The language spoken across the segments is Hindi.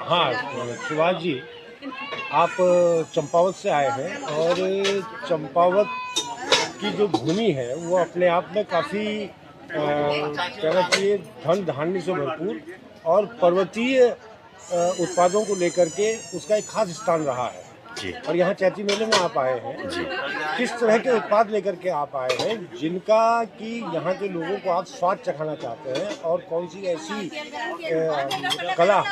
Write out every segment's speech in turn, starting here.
हाँ, सुभाष जी, आप चंपावत से आए हैं और चंपावत की जो भूमि है वो अपने आप में काफ़ी कहना चाहिए धन धान्य से भरपूर और पर्वतीय उत्पादों को लेकर के उसका एक खास स्थान रहा है। जी और यहाँ चैती मेले में आप आए हैं, जी किस तरह के उत्पाद लेकर के आप आए हैं जिनका कि यहाँ के लोगों को आप स्वाद चखाना चाहते हैं, और कौन सी ऐसी कला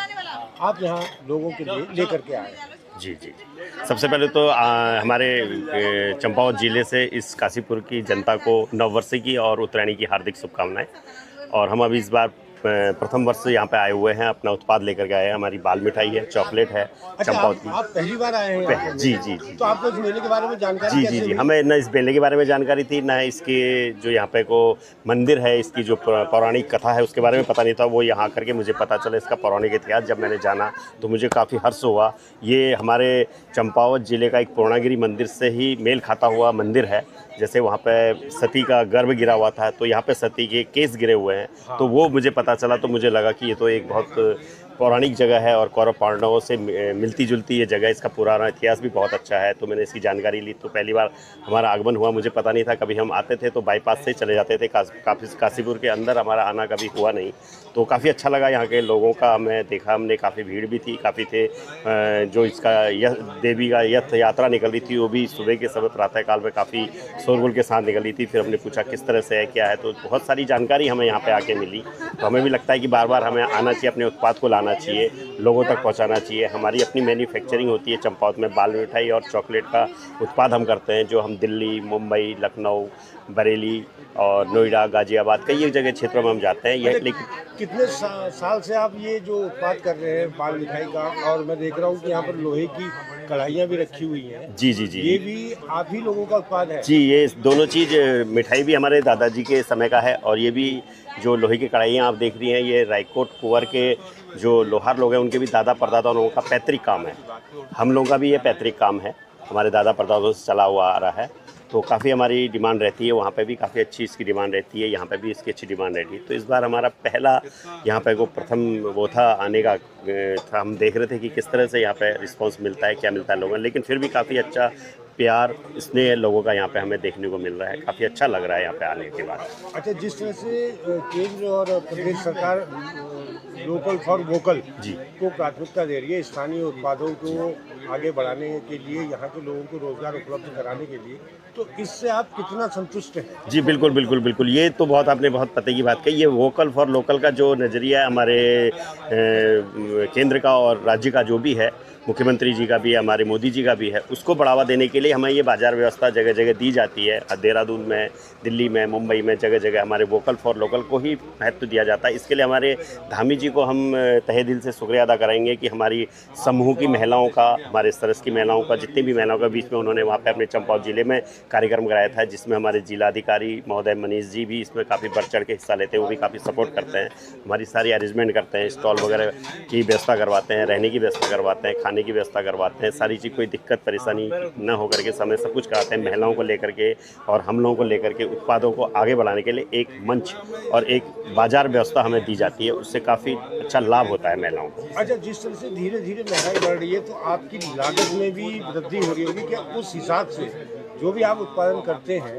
आप यहाँ लोगों के लिए लेकर के आए हैं? जी जी सबसे पहले तो हमारे चंपावत ज़िले से इस काशीपुर की जनता को नववर्ष की और उत्तरायणी की हार्दिक शुभकामनाएं। और हम अभी इस बार प्रथम वर्ष से यहाँ पे आए हुए हैं, अपना उत्पाद लेकर के आए हैं। हमारी बाल मिठाई है, चॉकलेट है अच्छा, चंपावत की। आप पहली बार आए हैं यहाँ पे? जी जी जी तो आपको इस मेले के बारे में जानकारी जी कैसे जी जी हुई? हमें न इस मेले के बारे में जानकारी थी, न इसके जो यहाँ पे को मंदिर है, इसकी जो पौराणिक कथा है उसके बारे में पता नहीं था। वो यहाँ करके मुझे पता चला इसका पौराणिक इतिहास। जब मैंने जाना तो मुझे काफ़ी हर्ष हुआ। ये हमारे चंपावत ज़िले का एक पूर्णागिरि मंदिर से ही मेल खाता हुआ मंदिर है। जैसे वहाँ पे सती का गर्भ गिरा हुआ था, तो यहाँ पे सती के केस गिरे हुए हैं। हाँ। तो वो मुझे पता चला, तो मुझे लगा कि ये तो एक बहुत पौराणिक जगह है और कौरव पांडवों से मिलती जुलती ये जगह, इसका पुराना इतिहास भी बहुत अच्छा है। तो मैंने इसकी जानकारी ली। तो पहली बार हमारा आगमन हुआ, मुझे पता नहीं था। कभी हम आते थे तो बाईपास से चले जाते थे, काशीपुर के अंदर हमारा आना कभी हुआ नहीं। तो काफ़ी अच्छा लगा यहाँ के लोगों का हमें देखा। हमने काफ़ी भीड़ भी थी, काफ़ी थे। जो इसका देवी का यथ यात्रा निकल रही थी वो भी सुबह के समय प्रातःकाल में काफ़ी शोरगुल के साथ निकल रही थी। फिर हमने पूछा किस तरह से है, क्या है, तो बहुत सारी जानकारी हमें यहाँ पे आके मिली। तो हमें भी लगता है कि बार बार हमें आना चाहिए, अपने उत्पाद को लाना चाहिए, लोगों तक पहुँचाना चाहिए। हमारी अपनी मैन्युफैक्चरिंग होती है चंपावत में। बाल मिठाई और चॉकलेट का उत्पाद हम करते हैं, जो हम दिल्ली, मुंबई, लखनऊ, बरेली और नोएडा, गाज़ियाबाद कई जगह क्षेत्रों में हम जाते हैं। यह लेकिन कितने साल से आप ये जो उत्पाद कर रहे हैं बाल मिठाई का? और मैं देख रहा हूँ कि यहाँ पर लोहे की कढ़ाइयाँ भी रखी हुई हैं। जी जी जी ये भी आप ही लोगों का उत्पाद है? जी, ये दोनों चीज़, मिठाई भी हमारे दादाजी के समय का है, और ये भी जो लोहे की कढ़ाइयाँ आप देख रही हैं, ये रायकोट कुंवर के जो लोहार लोग हैं उनके भी दादा परदादा लोगों का पैतृक काम है। हम लोगों का भी ये पैतृक काम है, हमारे दादा परदादों से चला हुआ आ रहा है। तो काफ़ी हमारी डिमांड रहती है, वहाँ पे भी काफ़ी अच्छी इसकी डिमांड रहती है, यहाँ पे भी इसकी अच्छी डिमांड रहती है। तो इस बार हमारा पहला यहाँ पे को प्रथम वो था आने का था। हम देख रहे थे कि किस तरह से यहाँ पे रिस्पांस मिलता है, क्या मिलता है लोगों को, लेकिन फिर भी काफ़ी अच्छा प्यार, स्नेह लोगों का यहाँ पे हमें देखने को मिल रहा है। काफ़ी अच्छा लग रहा है यहाँ पे आने के बाद। अच्छा, जिस तरह से केंद्र और प्रदेश सरकार लोकल फॉर वोकल जी को प्राथमिकता दे रही है, स्थानीय उत्पादों को आगे बढ़ाने के लिए, यहाँ के लोगों को रोजगार उपलब्ध कराने के लिए, तो इससे आप कितना संतुष्ट हैं? जी बिल्कुल बिल्कुल बिल्कुल, ये तो बहुत आपने बहुत पते की बात कही। ये वोकल फॉर लोकल का जो नज़रिया है हमारे केंद्र का और राज्य का जो भी है, मुख्यमंत्री जी का भी है, हमारे मोदी जी का भी है, उसको बढ़ावा देने के लिए हमें ये बाज़ार व्यवस्था जगह जगह दी जाती है। देहरादून में, दिल्ली में, मुंबई में जगह जगह हमारे वोकल फॉर लोकल को ही महत्व दिया जाता है। इसके लिए हमारे धामी जी को हम तहे दिल से शुक्रिया अदा करेंगे कि हमारी समूह की महिलाओं का, हमारे सरस की महिलाओं का, जितनी भी महिलाओं के बीच में उन्होंने वहाँ पे अपने चंपावत ज़िले में कार्यक्रम कराया था, जिसमें हमारे जिलाधिकारी महोदय मनीष जी भी इसमें काफ़ी बढ़ चढ़ के हिस्सा लेते हैं। वो भी काफ़ी सपोर्ट करते हैं, हमारी सारी अरेंजमेंट करते हैं, स्टॉल वगैरह की व्यवस्था करवाते हैं, रहने की व्यवस्था करवाते हैं, खाने की व्यवस्था करवाते हैं, सारी चीज़, कोई दिक्कत परेशानी न हो करके समय सब कुछ कराते हैं। महिलाओं को लेकर के और हम लोगों को लेकर के उत्पादों को आगे बढ़ाने के लिए एक मंच और एक बाजार व्यवस्था हमें दी जाती है, उससे काफ़ी अच्छा लाभ होता है महिलाओं को। अच्छा, जिस तरह से धीरे धीरे महंगाई बढ़ रही है तो आपकी लागत में भी वृद्धि हो रही होगी, क्या उस हिसाब से जो भी आप उत्पादन करते हैं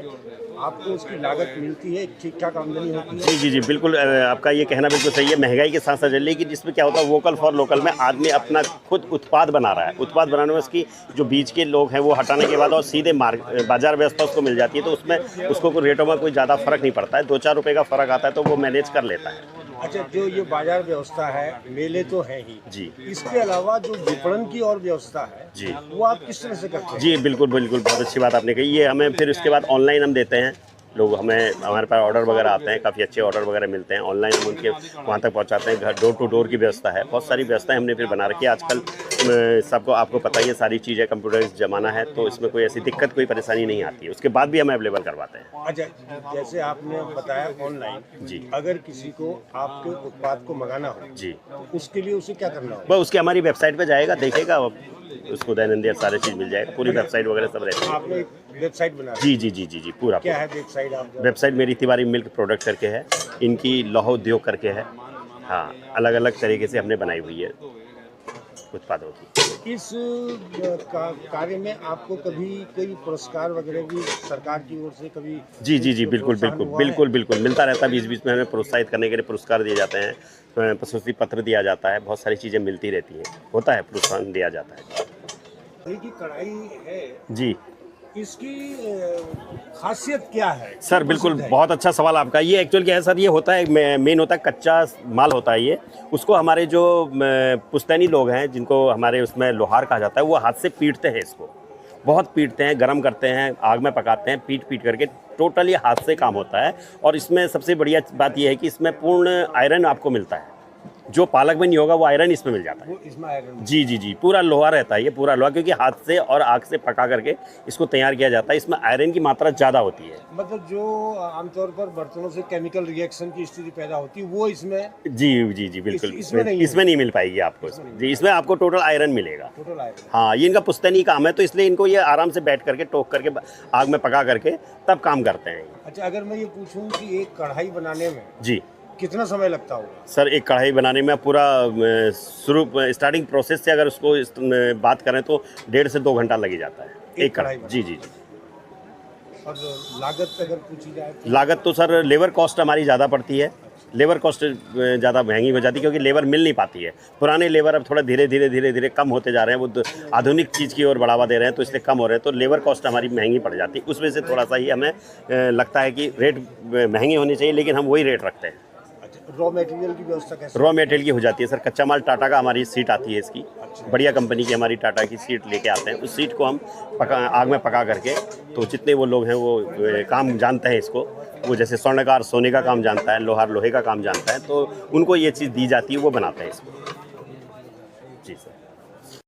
आपको उसकी लागत मिलती है, ठीक ठाक आमदनी होती है? जी जी जी बिल्कुल, आपका ये कहना बिल्कुल सही है। महंगाई के साथ साथ, लेकिन इसमें क्या होता है, वोकल फॉर लोकल में आदमी अपना खुद उत्पाद बना रहा है। उत्पाद बनाने में उसकी जो बीच के लोग हैं वो हटाने के बाद और सीधे बाजार व्यवस्था उसको मिल जाती है, तो उसमें उसको रेटों में कोई ज़्यादा फर्क नहीं पड़ता है। 2-4 रुपये का फ़र्क आता है तो वो मैनेज कर लेता है। अच्छा, जो ये बाजार व्यवस्था है, मेले तो है ही जी इसके अलावा जो विपणन की और व्यवस्था है जी वो आप किस तरह से करते हैं? जी बिल्कुल बिल्कुल, बहुत अच्छी बात आपने कही। ये हमें फिर उसके बाद ऑनलाइन हम देते हैं, लोग हमारे पास ऑर्डर वगैरह आते हैं, काफ़ी अच्छे ऑर्डर वगैरह मिलते हैं। ऑनलाइन हम उनके वहाँ तक पहुँचाते हैं, घर डोर टू डोर की व्यवस्था है। बहुत सारी व्यवस्थाएं हमने फिर बना रखी है। आजकल सबको आपको पता ही है, सारी चीज़ें कंप्यूटराइज्ड ज़माना है, तो इसमें कोई ऐसी दिक्कत, कोई परेशानी नहीं आती है। उसके बाद भी हम अवेलेबल करवाते हैं। अच्छा, जैसे आपने बताया ऑनलाइन, जी अगर किसी को आपके उत्पाद को मंगाना हो जी, तो उसके लिए उसे क्या करना होगा? बस उसके हमारी वेबसाइट पे जाएगा, देखेगा, उसको दैनंदिन सारी चीज़ मिल जाएगा, पूरी वेबसाइट वगैरह सब रहती है। आपने एक वेबसाइट बना जी जी जी जी जी पूरा क्या है वेबसाइट? आप वेबसाइट मेरी तिवारी मिल्क प्रोडक्ट करके है, इनकी लौह उद्योग करके है, हाँ, अलग अलग तरीके से हमने बनाई हुई है उत्पादों की। इस कार्य में आपको कभी कोई पुरस्कार वगैरह भी सरकार की ओर से कभी जी जी जी, बिल्कुल प्रोत्साहन बिल्कुल हुआ है? बिल्कुल बिल्कुल मिलता रहता है, बीच बीच में हमें प्रोत्साहित करने के लिए पुरस्कार दिए जाते हैं, प्रशस्ति पत्र दिया जाता है, बहुत सारी चीज़ें मिलती रहती हैं, होता है, प्रोत्साहन दिया जाता है। ये की कढ़ाई है, जी इसकी खासियत क्या है? सर, बिल्कुल प्रसिद्ध है? बहुत अच्छा सवाल आपका। ये एक्चुअल क्या है सर, ये होता है मेन होता है कच्चा माल होता है ये। उसको हमारे जो पुश्तैनी लोग हैं, जिनको हमारे उसमें लोहार कहा जाता है, वो हाथ से पीटते हैं इसको, बहुत पीटते हैं, गरम करते हैं, आग में पकाते हैं, पीट पीट करके टोटली हाथ से काम होता है। और इसमें सबसे बढ़िया बात यह है कि इसमें पूर्ण आयरन आपको मिलता है, जो पालक में नहीं होगा वो आयरन इसमें मिल जाता है। वो इसमें आयरन जी जी जी, पूरा लोहा रहता है, ये पूरा लोहा, क्योंकि हाथ से और आग से पका करके इसको तैयार किया जाता है। इसमें आयरन की मात्रा ज़्यादा होती है। मतलब जो आमतौर पर बर्तनों से केमिकल रिएक्शन की स्थिति पैदा होती है वो इसमें जी जी जी, बिल्कुल इसमें नहीं है। इसमें नहीं मिल पाएगी आपको। जी, इसमें आपको टोटल आयरन मिलेगा। Total iron. हाँ, ये इनका पुश्तैनी काम है, तो इसलिए इनको ये आराम से बैठ करके टोक करके आग में पका करके तब काम करते हैं। अच्छा, अगर मैं ये पूछूं कि एक कढ़ाई बनाने में जी कितना समय लगता होगा? सर, एक कढ़ाई बनाने में पूरा स्टार्टिंग प्रोसेस से अगर उसको बात करें तो 1.5 से 2 घंटा लग ही जाता है एक कढ़ाई। जी जी जी। और लागत अगर पूछी जाए तो? लागत तो सर लेबर कॉस्ट हमारी ज़्यादा पड़ती है, लेबर कॉस्ट ज़्यादा महंगी हो जाती है, क्योंकि लेबर मिल नहीं पाती है। पुराने लेबर अब थोड़ा धीरे धीरे कम होते जा रहे हैं, वो आधुनिक चीज़ की ओर बढ़ावा दे रहे हैं, तो इसलिए कम हो रहे हैं, तो लेबर कॉस्ट हमारी महंगी पड़ जाती है। उस वजह से थोड़ा सा ही हमें लगता है कि रेट महंगे होने चाहिए, लेकिन हम वही रेट रखते हैं। रॉ मटेरियल की व्यवस्था कैसे? रॉ मटेरियल की हो जाती है सर, कच्चा माल टाटा का हमारी सीट आती है इसकी, बढ़िया कंपनी की हमारी टाटा की सीट लेके आते हैं। उस सीट को हम आग में पका करके, तो जितने वो लोग हैं वो काम जानते हैं इसको, वो जैसे स्वर्णकार सोने का काम जानता है, लोहार लोहे का काम जानता है, तो उनको ये चीज़ दी जाती है, वो बनाते हैं इसको। जी सर।